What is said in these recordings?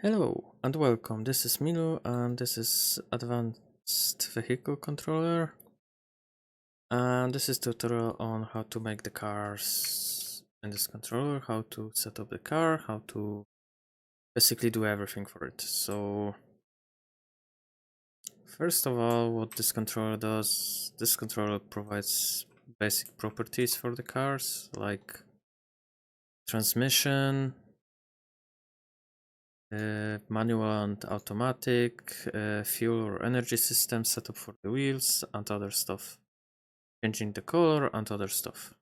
Hello and welcome, this is Milo and this is Advanced Vehicle Controller, and this is tutorial on how to make the cars in this controller, how to set up the car, how to basically do everything for it. So first of all, what this controller does, this controller provides basic properties for the cars like transmission, manual and automatic, fuel or energy system setup for the wheels and other stuff, changing the color and other stuff.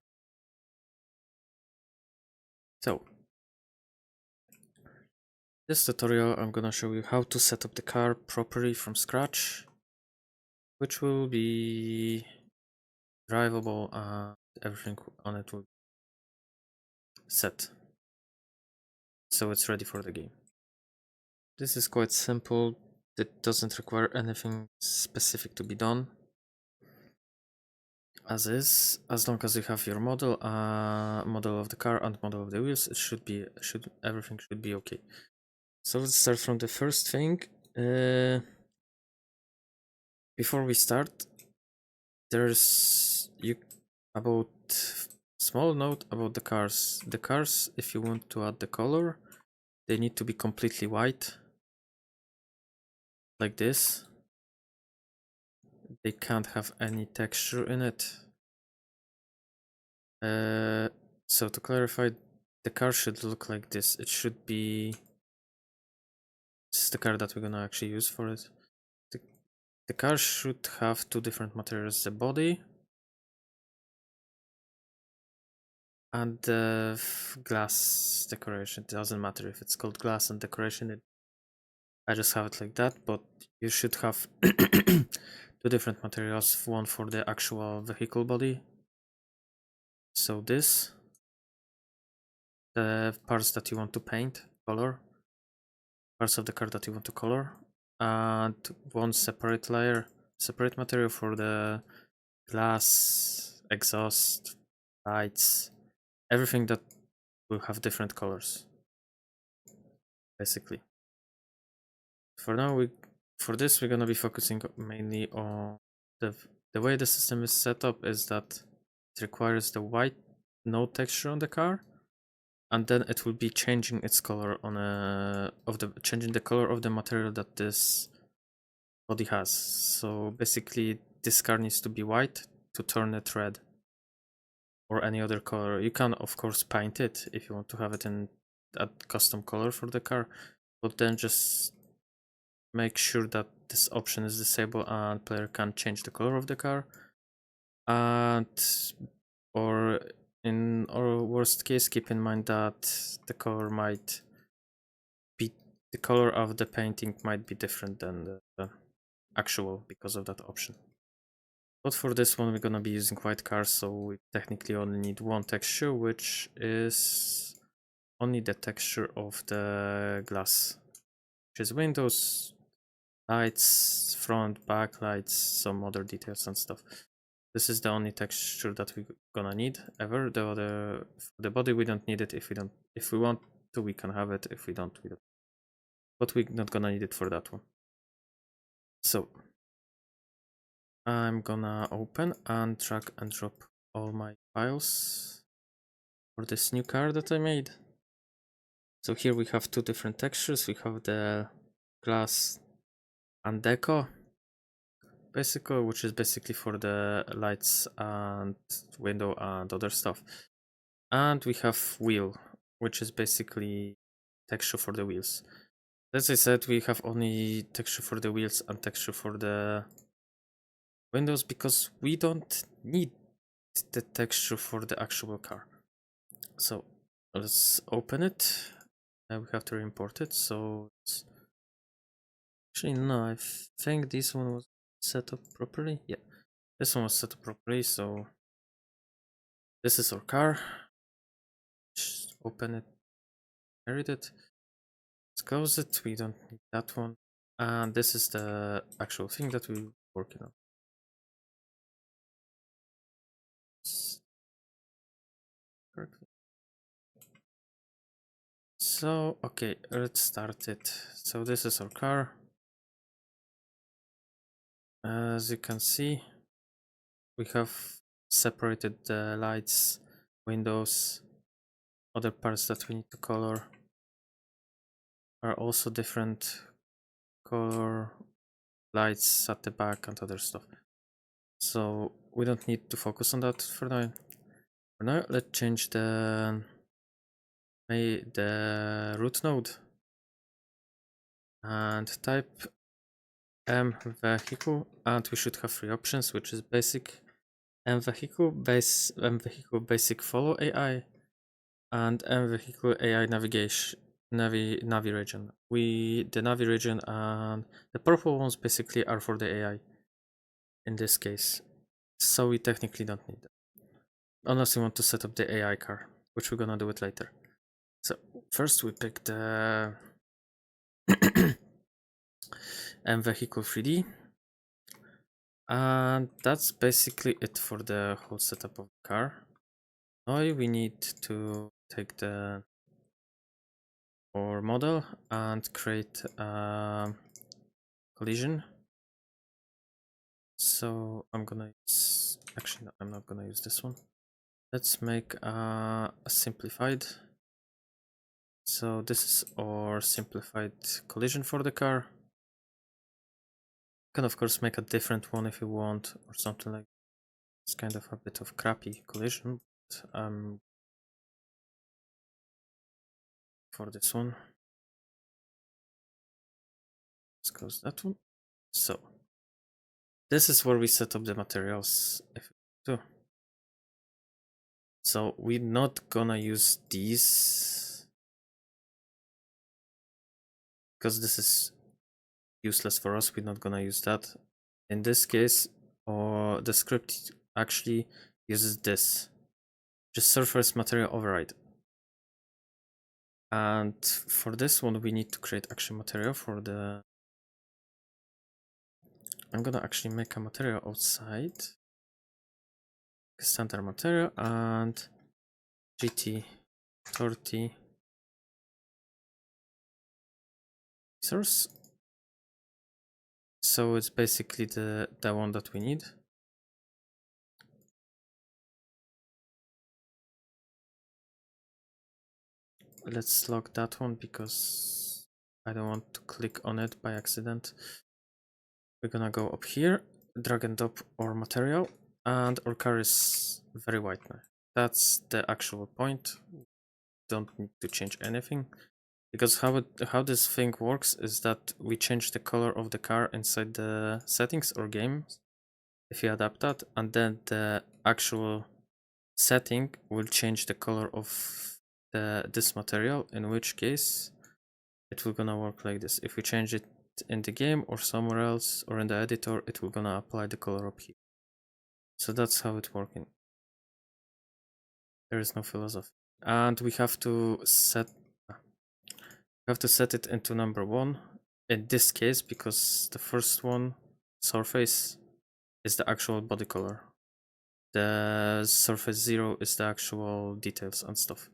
So this tutorial I'm gonna show you how to set up the car properly from scratch, which will be drivable and everything on it will be set, so it's ready for the game. This is quite simple, it doesn't require anything specific to be done. As is, as long as you have your model of the car and model of the wheels, it everything should be okay. So let's start from the first thing. Before we start, there's about small note about the cars. The cars, if you want to add the color, they need to be completely white, like this. They can't have any texture in it. So to clarify, the car should look like this. It should be... This is the car that we're gonna actually use for it. The car should have two different materials, the body and the glass decoration. It doesn't matter if it's called glass and decoration, I just have it like that, but you should have two different materials, one for the actual vehicle body. So this, the parts that you want to paint, color, parts of the car that you want to color, and one separate layer, separate material for the glass, exhaust, lights, everything that will have different colors, basically. For now, for this we're gonna be focusing mainly on the way the system is set up is that it requires the white no texture on the car, and then it will be changing its color on changing the color of the material that this body has. So basically this car needs to be white to turn it red or any other color. You can of course paint it if you want to have it in a custom color for the car, but then just make sure that this option is disabled and player can change the color of the car, and or in our worst case keep in mind that the color might be, the color of the painting might be different than the actual because of that option. But for this one we're gonna be using white cars, so we technically only need one texture, which is only the texture of the glass, which is windows, lights, front, back lights, some other details and stuff. This is the only texture that we're gonna need ever. The other, for the body we don't need it. If we want to we can have it, if we don't we don't, but we're not gonna need it for that one. So I'm gonna open and drag and drop all my files for this new car that I made. So here we have two different textures. We have the glass and deco, basically, which is basically for the lights and window and other stuff. And we have wheel, which is basically texture for the wheels. As I said, we have only texture for the wheels and texture for the windows because we don't need the texture for the actual car. So let's open it. We have to import it. So actually no, I think this one was set up properly. Yeah, this one was set up properly. So this is our car. Just open it, inherit it. Let's close it. We don't need that one. And this is the actual thing that we're working on. So So, okay, let's start it. So this is our car. As you can see, we have separated the lights, windows, other parts that we need to color are also different color, lights at the back and other stuff. So we don't need to focus on that for now. For now, let's change the root node and type MVehicle, and we should have three options, which is basic, MVehicle, MVehicle basic follow AI, and MVehicle AI navigation, Navi region. The Navi region and the purple ones basically are for the AI in this case, so we technically don't need them unless you want to set up the AI car, which we're gonna do it later. So first we pick the MVehicle 3D, and that's basically it for the whole setup of the car. Now we need to take our model and create a collision. So I'm gonna use, actually no, I'm not gonna use this one. Let's make a simplified. So this is our simplified collision for the car. You can of course make a different one if you want, or something like that. It's kind of a bit of crappy collision, but for this one, let's close that one. So this is where we set up the materials if we do. So we're not gonna use these because this is useless for us. We're not gonna use that. In this case, or the script actually uses this, just surface material override. And for this one, we need to create action material for the. I'm gonna actually make a material outside, standard material, and GT30 source. So it's basically the one that we need. Let's log that one because I don't want to click on it by accident. We're gonna go up here, drag and drop our material, and our car is very white now. That's the actual point. Don't need to change anything, because how this thing works is that we change the color of the car inside the settings or games if you adapt that, and then the actual setting will change the color of this material, in which case it will gonna work like this. If we change it in the game or somewhere else or in the editor, it will gonna apply the color up here. So that's how it's working. There is no philosophy, and we have to set it into number 1 in this case, because the first one, surface, is the actual body color. The surface 0 is the actual details and stuff.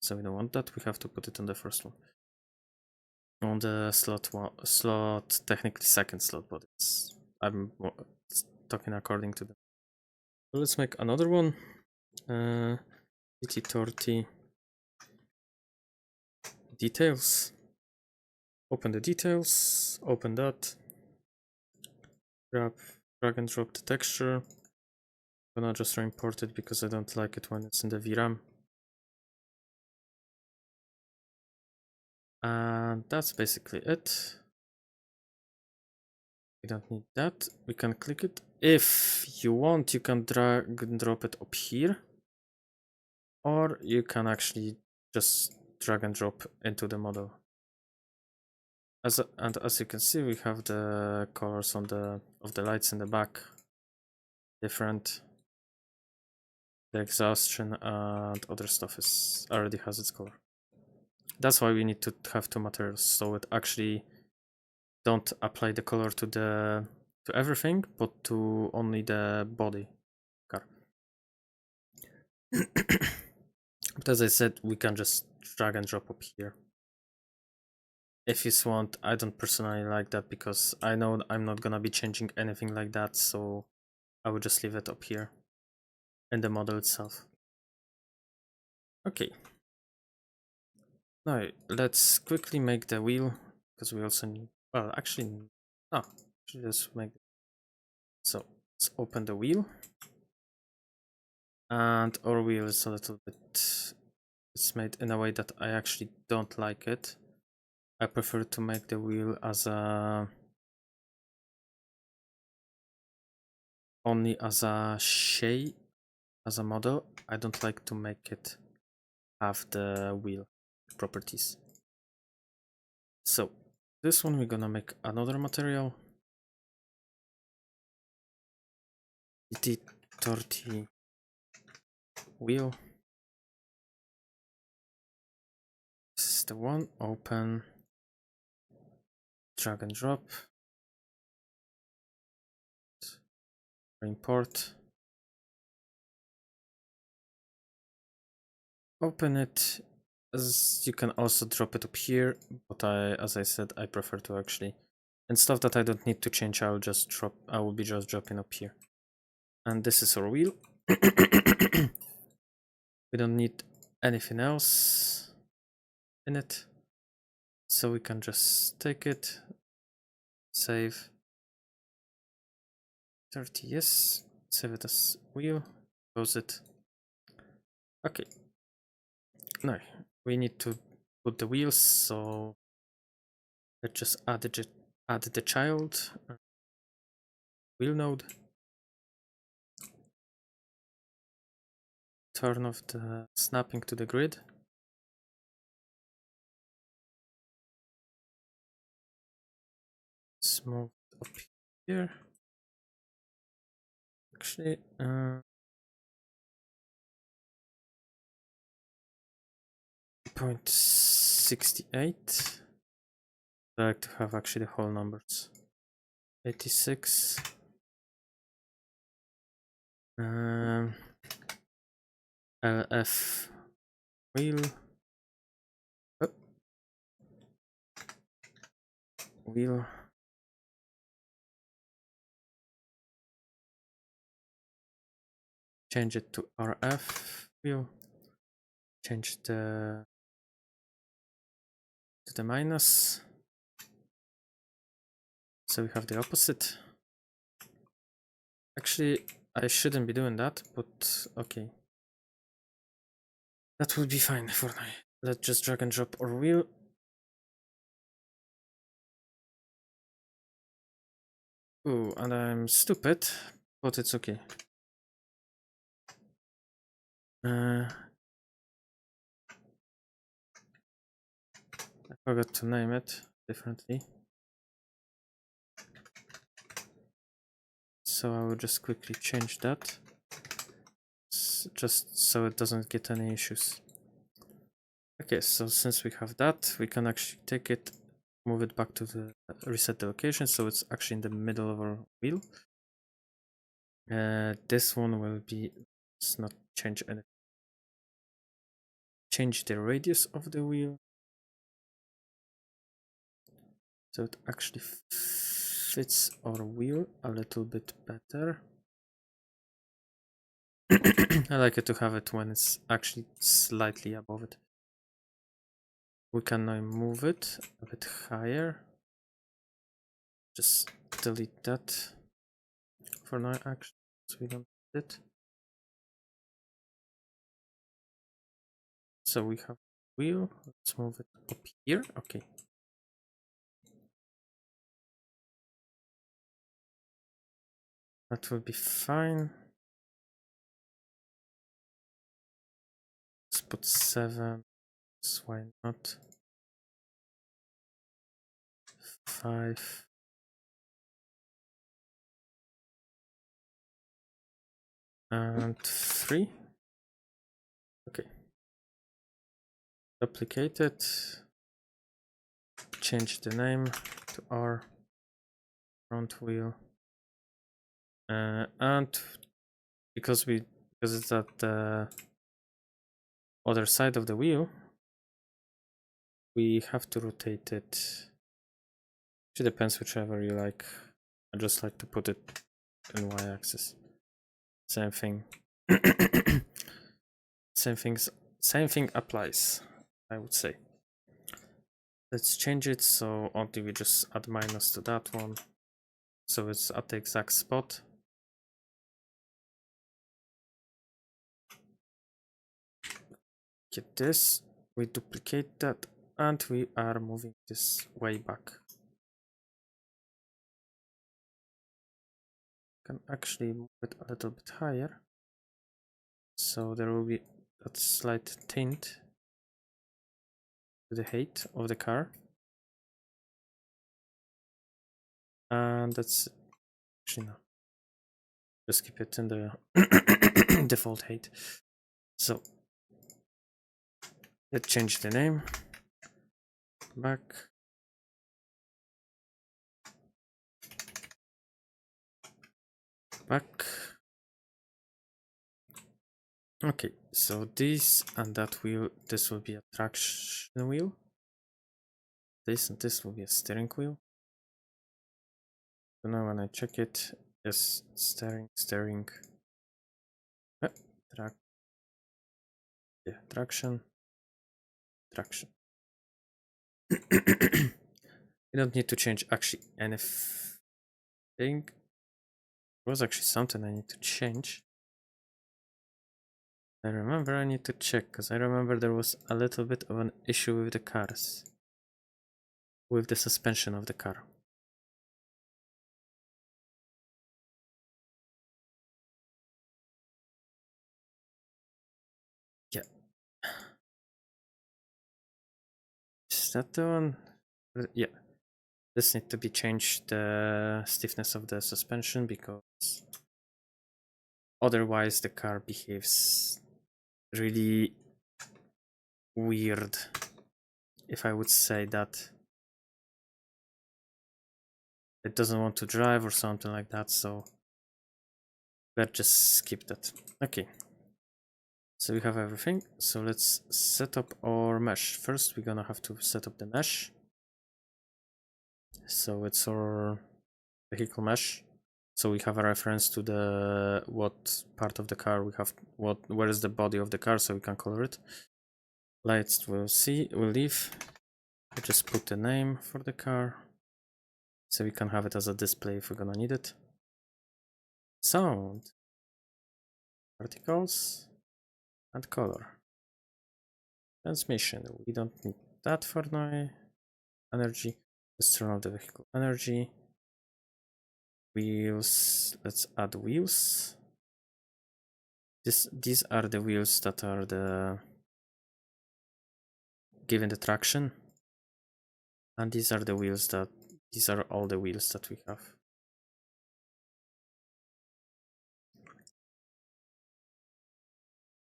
So we don't want that. We have to put it on the first one. On the slot, technically second slot, but I'm talking according to them. So let's make another one. GT30 details. Open the details. Open that. Drag and drop the texture. I'm gonna just re-import it because I don't like it when it's in the VRAM. And that's basically it. We don't need that. We can click it. If you want, you can drag and drop it up here. Or you can actually just drag and drop into the model. And as you can see, we have the colors of the lights in the back different. The exhaustion and other stuff already has its color. That's why we need to have two materials, so it actually don't apply the color to everything, but to only the body car. But as I said, we can just drag and drop up here if you want, I don't personally like that because I know I'm not gonna be changing anything like that, so I would just leave it up here in the model itself. Okay. Now let's quickly make the wheel because we also need, well, actually, no, just make. So let's open the wheel, and our wheel is a little bit, it's made in a way that I actually don't like it. I prefer to make the wheel as a only as a shape, as a model. I don't like to make it have the wheel properties. So this one we're gonna make another material. DT30 wheel. This is the one. Open, drag and drop, import, open it. As you can also drop it up here, but as I said, I prefer to actually, and stuff that I don't need to change, I will just drop. I will be just dropping up here. And this is our wheel. We don't need anything else in it, so we can just take it, save 30, yes, save it as wheel, close it. Okay, now we need to put the wheels, so let's just add the child wheel node, turn off the snapping to the grid. Let's move up here. Actually, 0.68. I like to have actually the whole numbers. 86. LF wheel. Oh. Wheel. Change it to RF wheel. Change the to the minus. So we have the opposite. Actually, I shouldn't be doing that, but okay. That would be fine for now. Let's just drag and drop our wheel. Ooh, and I'm stupid, but it's okay. I forgot to name it differently. So I will just quickly change that. Just so it doesn't get any issues. Okay, so since we have that, we can actually take it, move it back to the reset the location, so it's actually in the middle of our wheel. This one will be, let's not change anything. Change the radius of the wheel, so it actually fits our wheel a little bit better. I like it to have it when it's actually slightly above it. We can now move it a bit higher. Just delete that for now, actually, so we don't need it. So we have wheel. Let's move it up here. Okay. That will be fine. Let's put 7. Why not? 5. And 3. Okay. Duplicate it. Change the name to R. Front wheel. And because it's at the other side of the wheel, we have to rotate it. It depends whichever you like. I just like to put it in y-axis. Same thing. Same thing applies, I would say. Let's change it so only we just add minus to that one. So it's at the exact spot. Get this, we duplicate that, and we are moving this way back. Can actually move it a little bit higher. So there will be that slight tint to the height of the car. And that's actually no. Just keep it in the default height. So let's change the name. Back. Back. Okay, so this and that wheel, this will be a traction wheel. This and this will be a steering wheel. So now when I check it, yes, steering, traction. You don't need to change actually anything. There was actually something I need to change. I remember I need to check, because I remember there was a little bit of an issue with the cars. With the suspension of the car. Yeah. Is that the one? Yeah. This needs to be changed, the stiffness of the suspension, because otherwise the car behaves really weird, if I would say that. It doesn't want to drive or something like that, so let's just skip that. Okay, so we have everything. So let's set up our mesh. First we're gonna have to set up the mesh. So it's our vehicle mesh. So we have a reference to the what part of the car we have, where is the body of the car, so we can color it. Lights we'll leave. We'll just put the name for the car, so we can have it as a display if we're gonna need it. Sound, particles, and color. Transmission, we don't need that for now. Energy, let's turn off the vehicle energy. Wheels, let's add wheels. These are the wheels that are given the traction, and these are the wheels these are all the wheels that we have.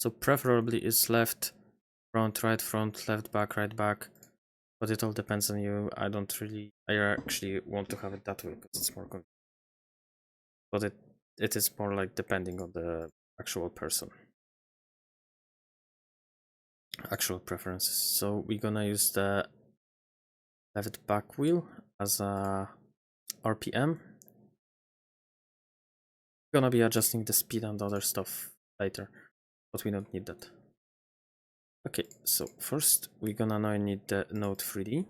So preferably is left, front, right, front, left, back, right, back, but it all depends on you. I actually want to have it that way because it's more convenient. But it is more like depending on the actual person. Actual preferences. So we're gonna use the left back wheel as a RPM. We're gonna be adjusting the speed and other stuff later, but we don't need that. Okay, so first we're gonna now need the node 3D.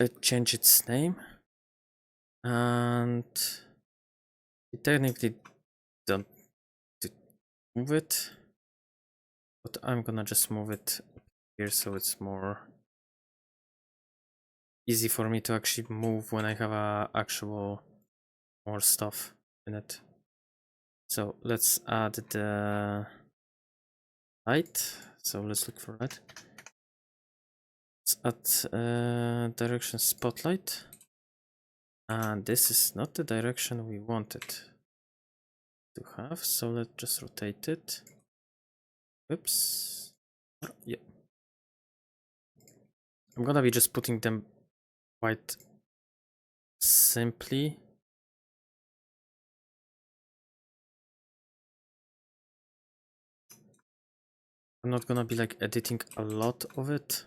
Let's change its name, and we technically don't move it, but I'm gonna just move it here so it's more easy for me to actually move when I have actual more stuff in it. So let's add the light. So let's look for that. Let's add direction spotlight. And this is not the direction we wanted to have, so let's just rotate it. Oops. Yeah. I'm gonna be just putting them quite simply. I'm not gonna be like editing a lot of it,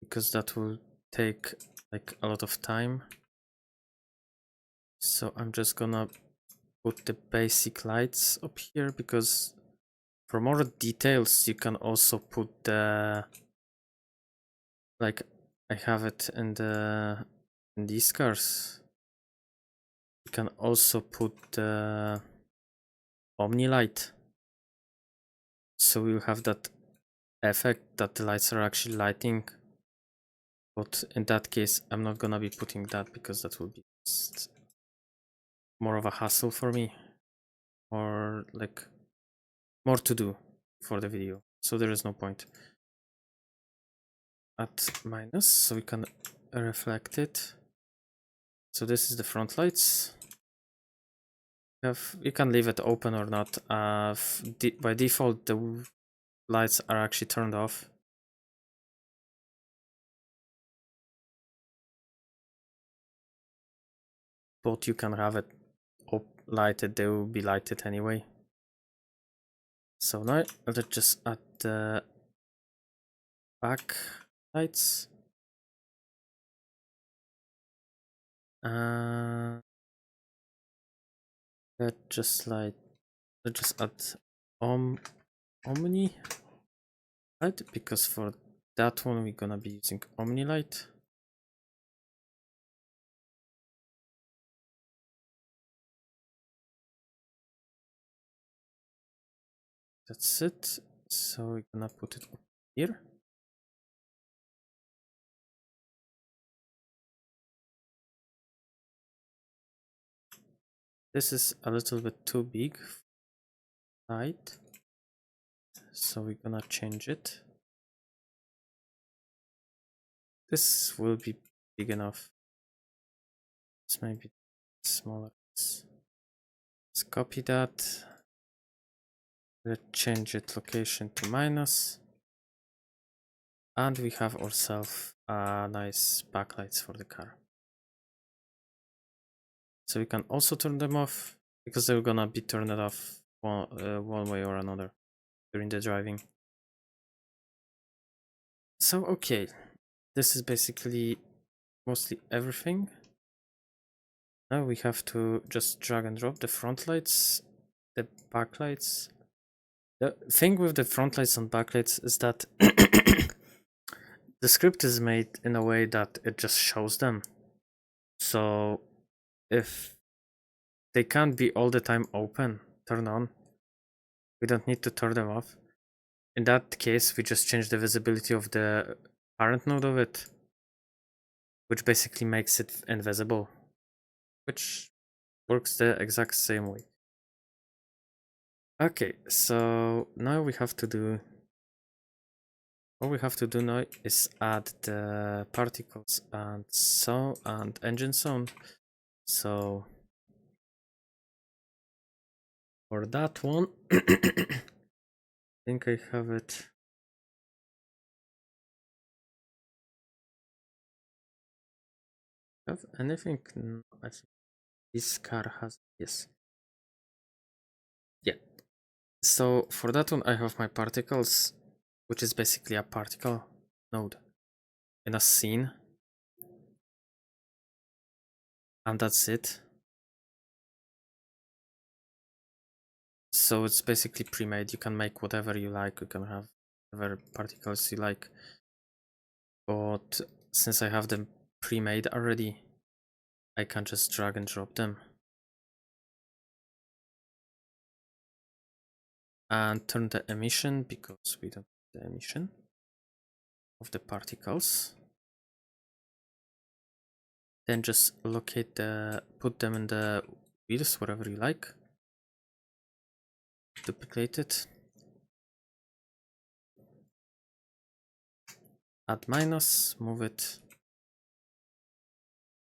because that will take like a lot of time. So I'm just gonna put the basic lights up here, because for more details you can also put the, like I have it in these cars. You can also put the Omni light, so you have that effect that the lights are actually lighting. But in that case, I'm not gonna be putting that, because that will be just more of a hassle for me, or like more to do for the video. So there is no point. At minus, so we can reflect it. So this is the front lights. You can leave it open or not. By default, the lights are actually turned off. But you can have it lighted, they will be lighted anyway. So now let's just add the back lights. Let's just add Omni light, because for that one we're gonna be using Omni light. That's it. So we're gonna put it up here. This is a little bit too big light, so we're gonna change it. This will be big enough. This might be smaller. Let's copy that. Let's change it location to minus. And we have ourselves nice backlights for the car. So we can also turn them off, because they're gonna be turned off one way or another during the driving. So okay, this is basically mostly everything. Now we have to just drag and drop the front lights, the back lights. The thing with the front lights and backlights is that the script is made in a way that it just shows them. So if they can't be all the time open, turn on, we don't need to turn them off. In that case, we just change the visibility of the parent node of it, which basically makes it invisible, which works the exact same way. Okay, so now we have to do, all we have to do now is add the particles and engine sound. So for that one, I think I have it. Have anything? No, I think this car has, yes. Yeah. So for that one, I have my particles, which is basically a particle node in a scene. And that's it. So it's basically pre-made. You can make whatever you like. You can have whatever particles you like. But since I have them pre-made already, I can just drag and drop them. And turn the emission, because we don't need the emission of the particles. Then just locate put them in the wheels, wherever you like. Duplicate it. Add minus, move it.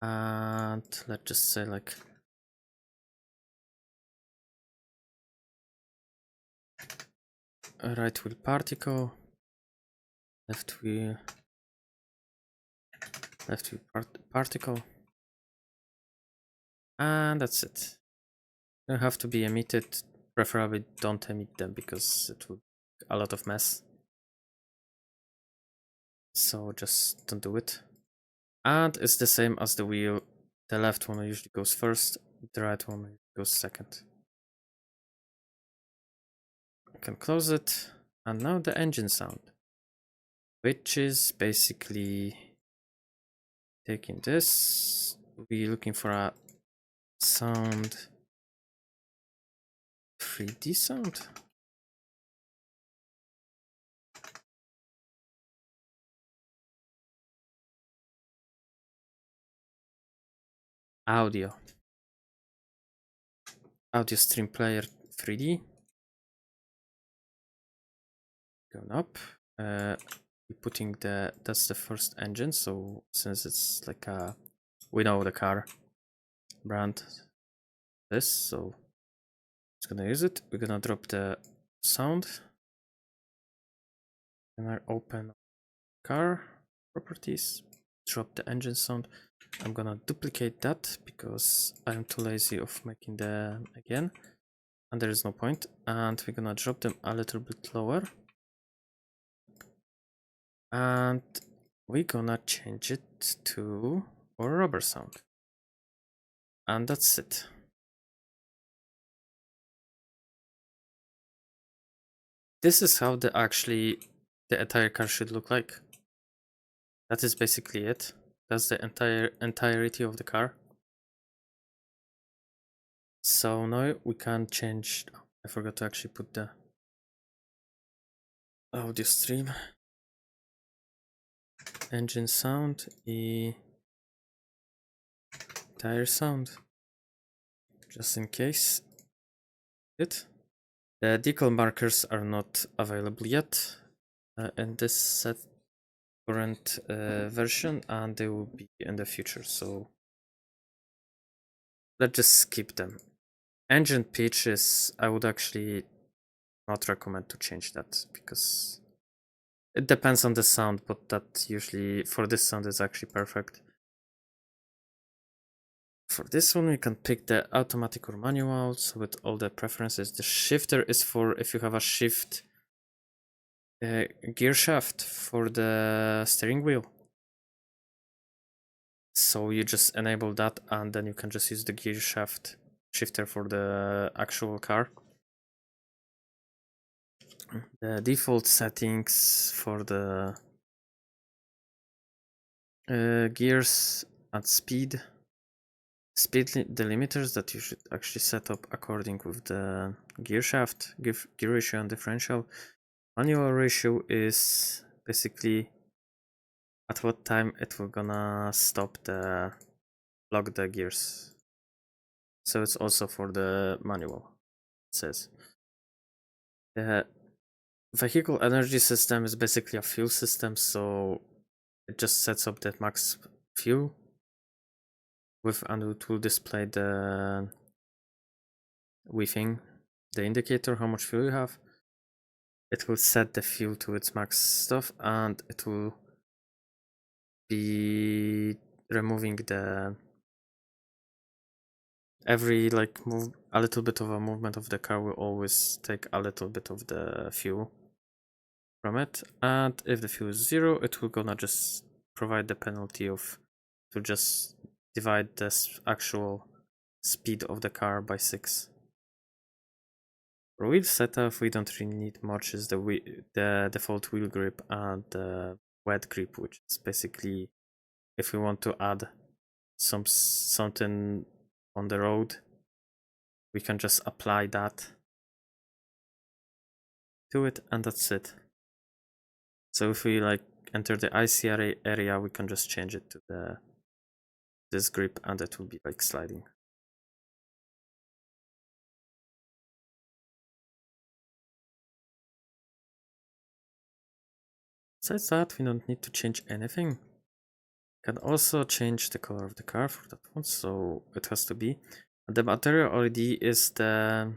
And let's just say like right wheel particle, left wheel particle, and that's it. They have to be emitted. Preferably don't emit them, because it will a lot of mess. So just don't do it. And it's the same as the wheel. The left one usually goes first, the right one goes second. You can close it. And now the engine sound, which is basically taking this. We're looking for a sound, 3D sound. Audio stream player 3D. Going up. We're putting that's the first engine, so since it's like a, we know the car brand, this, so it's gonna use it. We're gonna drop the sound. And I open car properties, drop the engine sound. I'm gonna duplicate that because I'm too lazy of making them again, and there is no point. And we're gonna drop them a little bit lower, and we're gonna change it to a rubber sound, and that's it. This is how the entire car should look like. That is basically it. That's the entirety of the car. So now we can change. I forgot to actually put the audio stream. Engine sound, tire sound, just in case. The decal markers are not available yet in this current version, and they will be in the future, so let's just skip them. Engine pitch is, I would actually not recommend to change that because it depends on the sound, but that usually for this sound is actually perfect. For this one, we can pick the automatic or manual, so with all the preferences. The shifter is for if you have a shift gear shaft for the steering wheel. So you just enable that, and then you can just use the gear shaft shifter for the actual car. The default settings for the gears and speed delimiters that you should actually set up according with the gear shaft, gear ratio and differential. Manual ratio is basically at what time it will gonna lock the gears. So it's also for the manual, it says. The vehicle energy system is basically a fuel system, so it just sets up the max fuel and it will display the the indicator, how much fuel you have. It will set the fuel to its max stuff, and it will be removing every move, a little bit of a movement of the car will always take a little bit of the fuel from it. And if the fuel is 0, it will gonna just provide the penalty to just divide this actual speed of the car by 6. For wheel setup, we don't really need much. Is the default wheel grip and the wet grip, which is basically if we want to add something on the road, we can just apply that to it, and that's it. So if we enter the IC area, we can just change it to this grip, and it will be sliding. Besides that, we don't need to change anything. Can also change the color of the car for that one, so it has to be. The material ID is the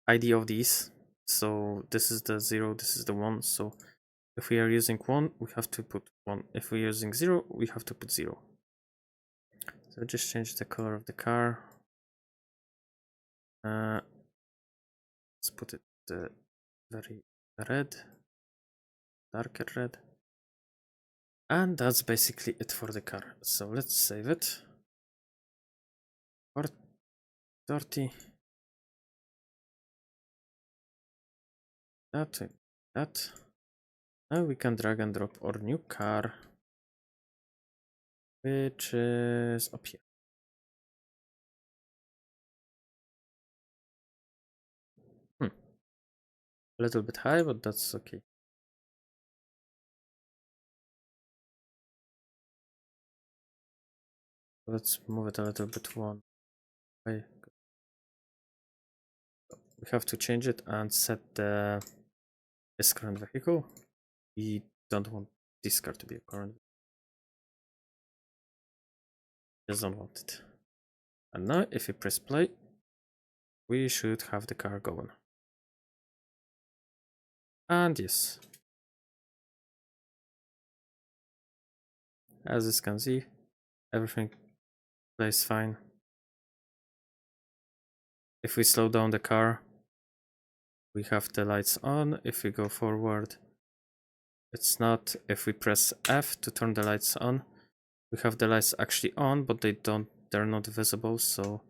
ID of these. So this is the 0, this is the 1. So if we are using 1, we have to put 1. If we're using 0, we have to put 0. So just change the color of the car. Let's put it very red, darker red. And that's basically it for the car. So let's save it. 30. That. Now we can drag and drop our new car, which is up here. A little bit high, but that's okay. Let's move it a little bit one way. We have to change it and set this current vehicle. We don't want this car to be a current. Just don't want it. And now if we press play, we should have the car going. And yes, as you can see, everything plays fine. If we slow down the car, we have the lights on. If we go forward, it's not. If we press F to turn the lights on, we have the lights actually on, but they're not visible, so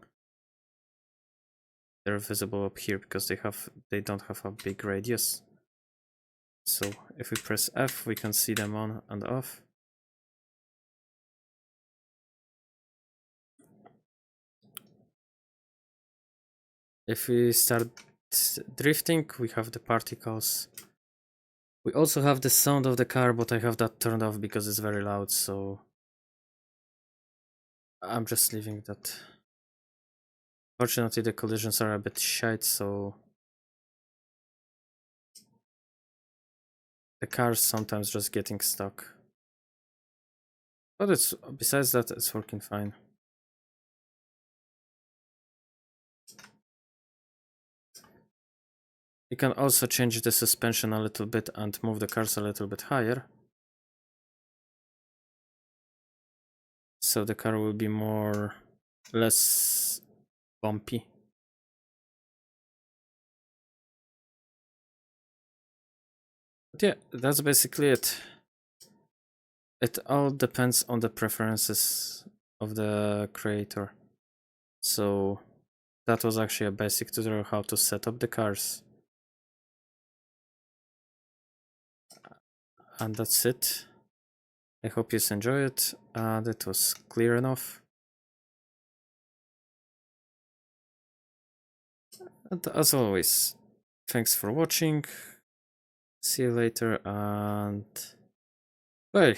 they're visible up here because they don't have a big radius. So if we press F, we can see them on and off. If we start drifting, we have the particles. We also have the sound of the car, but I have that turned off because it's very loud, so I'm just leaving that. Fortunately, the collisions are a bit shite, so the car's sometimes just getting stuck. But besides that, it's working fine. You can also change the suspension a little bit and move the cars a little bit higher. So the car will be less bumpy. But yeah, that's basically it. It all depends on the preferences of the creator. So that was actually a basic tutorial how to set up the cars. And that's it. I hope you enjoyed it and it was clear enough. And as always, thanks for watching. See you later and bye.